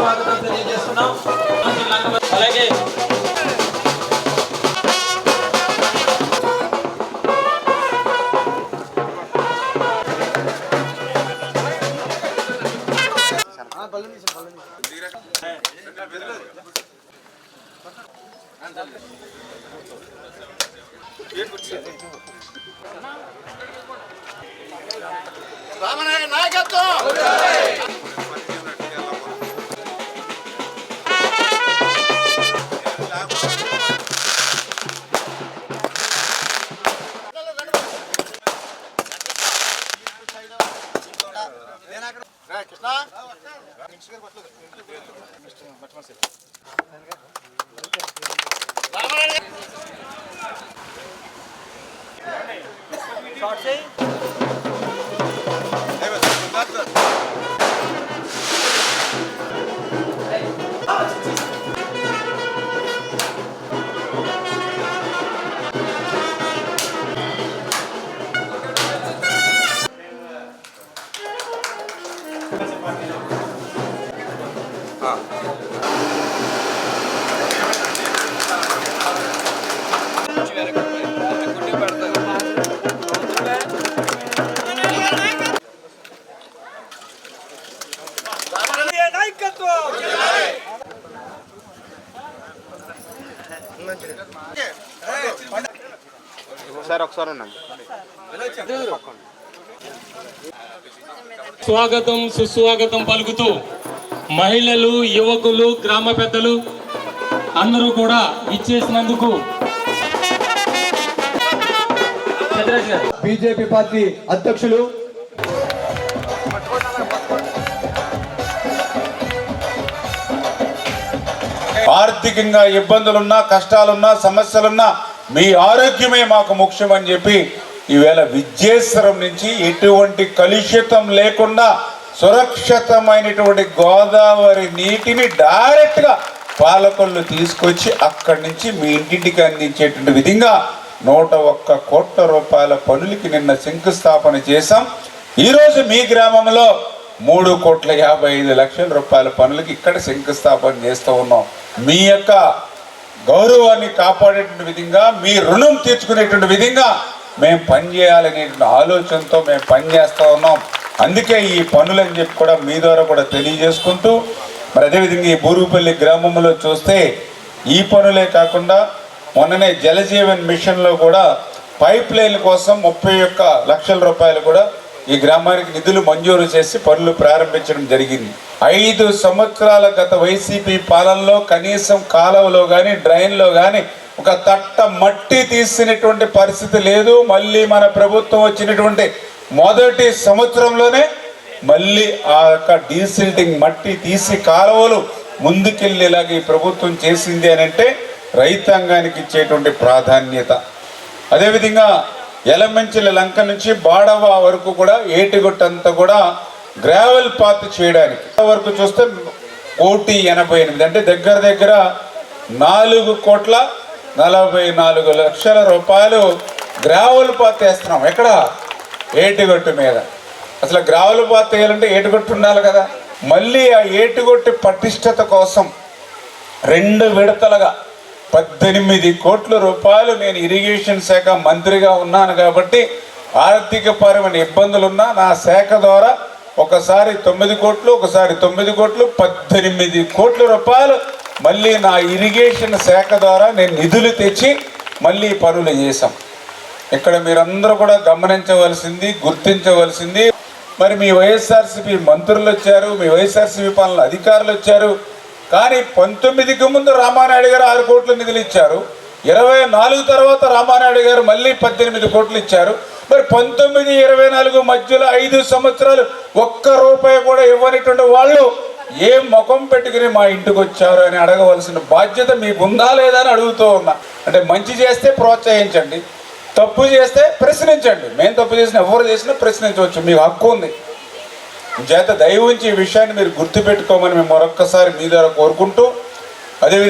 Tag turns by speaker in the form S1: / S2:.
S1: స్వాగతం తెలియజేస్తున్నాం. అలాగే
S2: స్వాగతం సుస్వాగతం పలుకుతూ మహిళలు, యువకులు, గ్రామ పెద్దలు అందరూ కూడా ఇచ్చేసినందుకు
S3: బీజేపీ పార్టీ అధ్యక్షులు
S4: ఆర్థికంగా ఇబ్బందులున్నా, కష్టాలున్నా, సమస్యలున్నా మీ ఆరోగ్యమే మాకు ముఖ్యమని చెప్పి ఈవేళ విద్యేశ్వరం నుంచి ఎటువంటి కలుషితం లేకుండా సురక్షితమైనటువంటి గోదావరి నీటిని డైరెక్ట్గా పాలకొల్లు తీసుకొచ్చి అక్కడి నుంచి మీ ఇంటింటికి అందించేటువంటి విధంగా 101 కోట్ల రూపాయల పనులకి నిన్న శంకుస్థాపన చేశాం. ఈరోజు మీ గ్రామంలో 3,55,00,000 రూపాయల పనులకి ఇక్కడ శంకుస్థాపన చేస్తూ ఉన్నాం. మీ యొక్క గౌరవాన్ని కాపాడేటువంటి విధంగా, మీ రుణం తీర్చుకునేటువంటి విధంగా మేము పనిచేయాలనేటువంటి ఆలోచనతో మేము పనిచేస్తూ ఉన్నాం. అందుకే ఈ పనులని చెప్పి కూడా మీ ద్వారా కూడా తెలియజేసుకుంటూ, మరి అదేవిధంగా ఈ బూరుగుపల్లి గ్రామంలో చూస్తే ఈ పనులే కాకుండా మొన్ననే జలజీవన్ మిషన్లో కూడా పైప్ లైన్ల కోసం 31 లక్షల రూపాయలు కూడా ఈ గ్రామానికి నిధులు మంజూరు చేసి పనులు ప్రారంభించడం జరిగింది. 5 సంవత్సరాల గత వైసీపీ పాలనలో కనీసం కాలువలో కానీ, డ్రైన్లో కానీ ఒక తట్ట మట్టి తీసినటువంటి పరిస్థితి లేదు. మళ్ళీ మన ప్రభుత్వం వచ్చినటువంటి మొదటి సంవత్సరంలోనే మళ్ళీ ఆ యొక్క డీసిల్టింగ్ మట్టి తీసి కాలువలు ముందుకెళ్ళేలాగా ఈ ప్రభుత్వం చేసింది అని అంటే రైతాంగానికి ఇచ్చేటువంటి ప్రాధాన్యత. అదేవిధంగా ఎలమంచిల లంక నుంచి బాడవ వరకు కూడా ఏటిగొట్టంతా కూడా గ్రావెల్ పాత్ చేయడానికి వరకు చూస్తే 1,88 అంటే దగ్గర దగ్గర 4,44,00,000 రూపాయలు గ్రావెల్ పాత్ వేస్తున్నాం. ఎక్కడ? ఏటిగొట్టు మీద. అసలు గ్రావెల్ పాత్ వేయాలంటే ఏటిగొట్టు ఉండాలి కదా. మళ్ళీ ఆ ఏటిగొట్టు పటిష్టత కోసం 2 విడతలుగా 18 కోట్ల రూపాయలు నేను ఇరిగేషన్ శాఖ మంత్రిగా ఉన్నాను కాబట్టి ఆర్థికపరమైన ఇబ్బందులున్నా నా శాఖ ద్వారా ఒకసారి 9 కోట్లు, ఒకసారి 9 కోట్లు, 18 కోట్ల రూపాయలు మళ్ళీ నా ఇరిగేషన్ శాఖ ద్వారా నేను నిధులు తెచ్చి మళ్ళీ పనులు చేశాం. ఇక్కడ మీరందరూ కూడా గమనించవలసింది, గుర్తించవలసింది, మరి మీ వైఎస్ఆర్సీపీ మంత్రులు వచ్చారు, మీ వైఎస్ఆర్సీపీ పాలన అధికారులు వచ్చారు. కానీ 19కి ముందు రామానాయుడు గారు 6 కోట్ల నిధులు ఇచ్చారు. 24 తర్వాత రామానాయుడు గారు మళ్ళీ 18 కోట్లు ఇచ్చారు. మరి 19, 24 మధ్యలో 5 సంవత్సరాలు 1 రూపాయి కూడా ఇవ్వనటువంటి వాళ్ళు ఏ ముఖం పెట్టుకుని మా ఇంటికి వచ్చారు అని అడగవలసిన బాధ్యత మీకు ఉందా లేదా అని అడుగుతూ ఉన్నా. అంటే మంచి చేస్తే ప్రోత్సహించండి, తప్పు చేస్తే ప్రశ్నించండి. మేము తప్పు చేసిన ఎవరు చేసినా ప్రశ్నించవచ్చు, మీకు హక్కు ఉంది. చేత దయ ఉంచి ఈ విషయాన్ని మీరు గుర్తుపెట్టుకోమని మేము మరొక్కసారి మీ ద్వారా కోరుకుంటూ, అదేవిధంగా